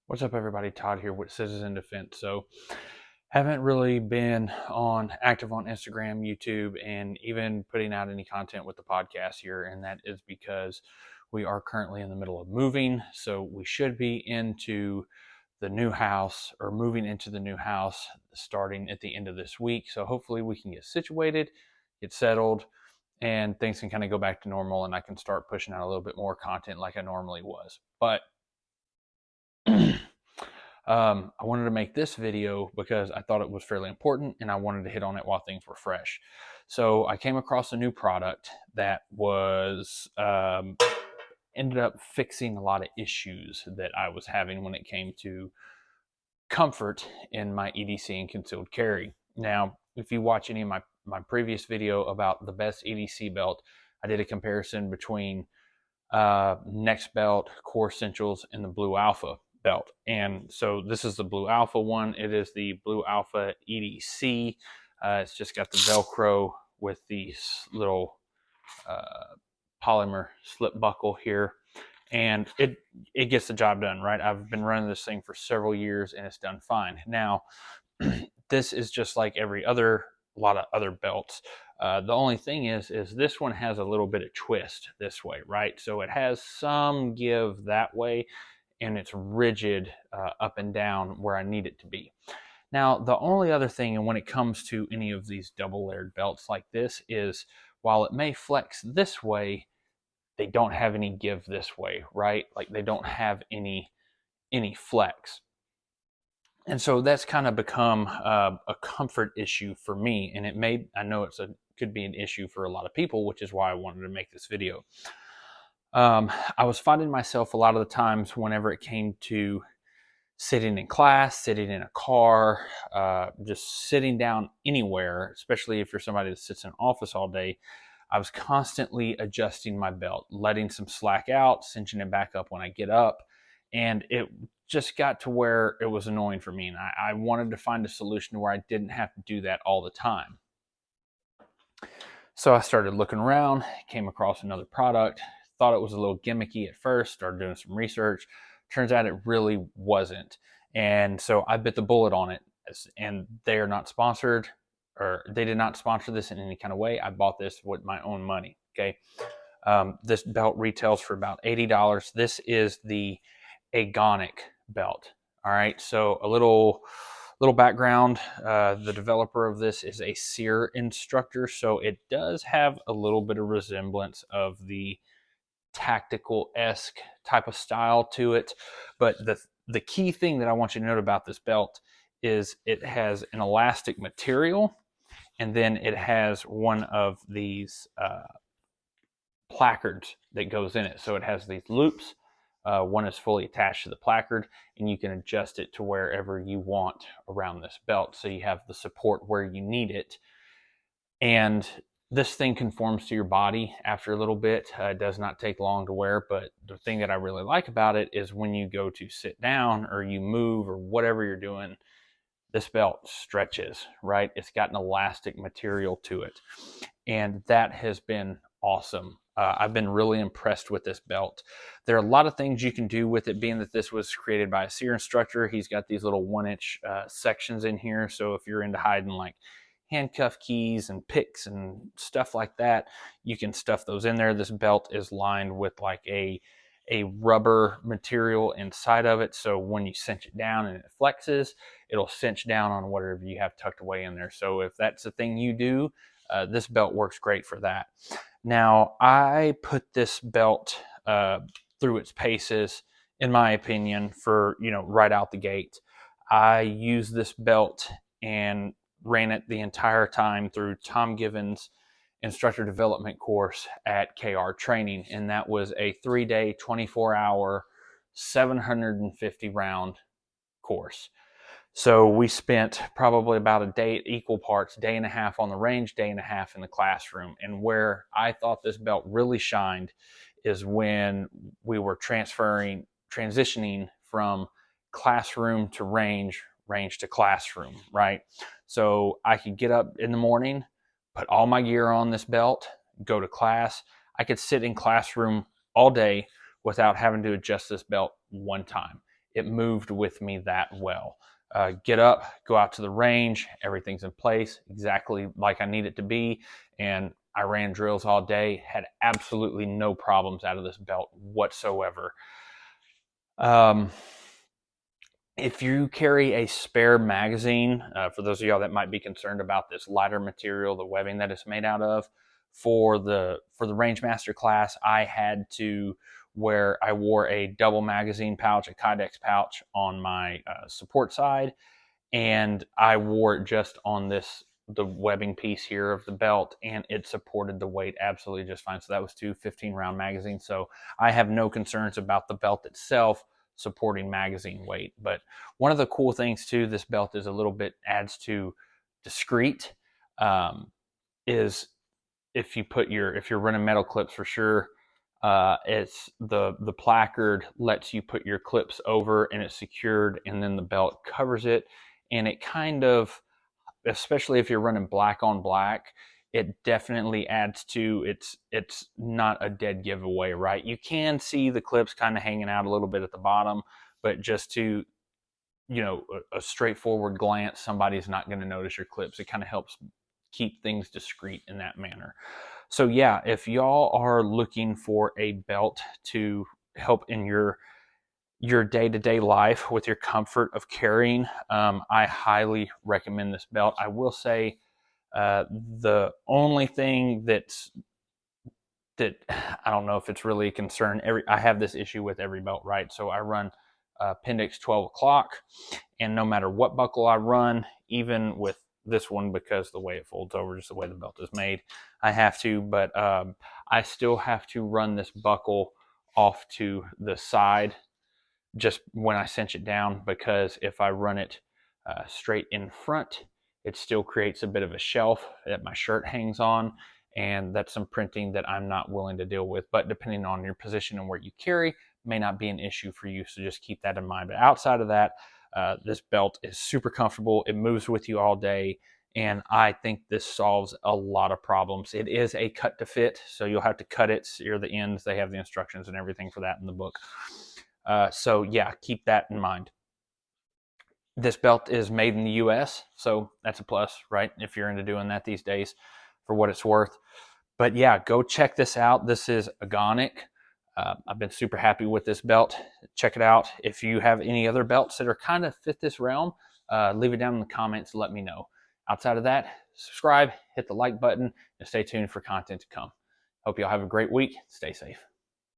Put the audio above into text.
What's up, everybody? Todd here with Citizen Defense. So, haven't really been active on Instagram, YouTube, and even putting out any content with the podcast here, and that is because we are currently in the middle of moving. So we should be into the new house or moving into the new house starting at the end of this week. So hopefully we can get situated, get settled, and things can kind of go back to normal, and I can start pushing out a little bit more content like I normally was. But I wanted to make this video because I thought it was fairly important and I wanted to hit on it while things were fresh. So I came across a new product that was ended up fixing a lot of issues that I was having when it came to comfort in my EDC and concealed carry. Now, if you watch any of my previous video about the best EDC belt, I did a comparison between Next Belt, Core Essentials, and the Blue Alpha belt. And so this is the Blue Alpha one. It is the Blue Alpha EDC. It's just got the Velcro with the little polymer slip buckle here. And it gets the job done, right? I've been running this thing for several years and it's done fine. Now, this is just like a lot of other belts. The only thing is this one has a little bit of twist this way, right? So it has some give that way, and it's rigid up and down where I need it to be. Now, the only other thing, and when it comes to any of these double layered belts like this, is while it may flex this way, they don't have any give this way, right? Like they don't have any flex. And so that's kind of become a comfort issue for me, and I know could be an issue for a lot of people, which is why I wanted to make this video. I was finding myself a lot of the times whenever it came to sitting in class, sitting in a car, just sitting down anywhere, especially if you're somebody that sits in an office all day, I was constantly adjusting my belt, letting some slack out, cinching it back up when I get up. And it just got to where it was annoying for me. And I wanted to find a solution where I didn't have to do that all the time. So I started looking around, came across another product, thought it was a little gimmicky at first, started doing some research. Turns out it really wasn't. And so I bit the bullet on it. And they are not sponsored, or they did not sponsor this in any kind of way. I bought this with my own money, okay? This belt retails for about $80. This is the Agonic belt, all right? So a little background, the developer of this is a SEER instructor, so it does have a little bit of resemblance of the tactical-esque type of style to it. But the key thing that I want you to note about this belt is it has an elastic material, and then it has one of these placards that goes in it. So it has these loops. One is fully attached to the placard, and you can adjust it to wherever you want around this belt. So you have the support where you need it. And this thing conforms to your body after a little bit. It does not take long to wear, but the thing that I really like about it is when you go to sit down or you move or whatever you're doing, this belt stretches, right? It's got an elastic material to it. And that has been awesome. I've been really impressed with this belt. There are a lot of things you can do with it, being that this was created by a SEER instructor. He's got these little 1-inch sections in here. So if you're into hiding like handcuff keys and picks and stuff like that, you can stuff those in there. This belt is lined with like a rubber material inside of it, so when you cinch it down and it flexes, it'll cinch down on whatever you have tucked away in there. So if that's the thing you do, this belt works great for that. Now, I put this belt through its paces, in my opinion, for right out the gate. I used this belt and ran it the entire time through Tom Given's instructor development course at KR Training, and that was a 3-day, 24-hour, 750 round course. So we spent probably about a day, equal parts, day and a half on the range, day and a half in the classroom. And where I thought this belt really shined is when we were transitioning from classroom to range to classroom, right? So I could get up in the morning, put all my gear on this belt, go to class. I could sit in classroom all day without having to adjust this belt one time. it moved with me that well. Get up, go out to the range, everything's in place exactly like I need it to be. And I ran drills all day, had absolutely no problems out of this belt whatsoever. If you carry a spare magazine, for those of y'all that might be concerned about this lighter material, the webbing that it's made out of, for the Rangemaster class, I had to where I wore a double magazine pouch, a Kydex pouch on my support side, and I wore it just on the webbing piece here of the belt, and it supported the weight absolutely just fine. So that was two 15-round magazines. So I have no concerns about the belt itself supporting magazine weight. But one of the cool things too, this belt is a little bit adds to discreet, is if you're running metal clips for sure, it's the placard lets you put your clips over and it's secured, and then the belt covers it, and it kind of, especially if you're running black on black, it definitely adds to it's not a dead giveaway, right? You can see the clips kind of hanging out a little bit at the bottom, but just to, a straightforward glance, somebody's not going to notice your clips. It kind of helps keep things discreet in that manner. So yeah, if y'all are looking for a belt to help in your day-to-day life with your comfort of carrying, I highly recommend this belt. I will say the only thing that I don't know if it's really a concern. I have this issue with every belt, right? So I run Appendix 12 o'clock, and no matter what buckle I run, even with this one, because the way it folds over, just the way the belt is made, I have to, but I still have to run this buckle off to the side just when I cinch it down, because if I run it straight in front, it still creates a bit of a shelf that my shirt hangs on, and that's some printing that I'm not willing to deal with. But depending on your position and where you carry, may not be an issue for you, so just keep that in mind. But outside of that, this belt is super comfortable. It moves with you all day, and I think this solves a lot of problems. It is a cut to fit, so you'll have to cut it, sear the ends. They have the instructions and everything for that in the book. So yeah, keep that in mind. This belt is made in the US, so that's a plus, right? If you're into doing that these days, for what it's worth. But yeah, go check this out. This is Agonic. I've been super happy with this belt. Check it out. If you have any other belts that are kind of fit this realm, leave it down in the comments and let me know. Outside of that, subscribe, hit the like button, and stay tuned for content to come. Hope y'all have a great week. Stay safe.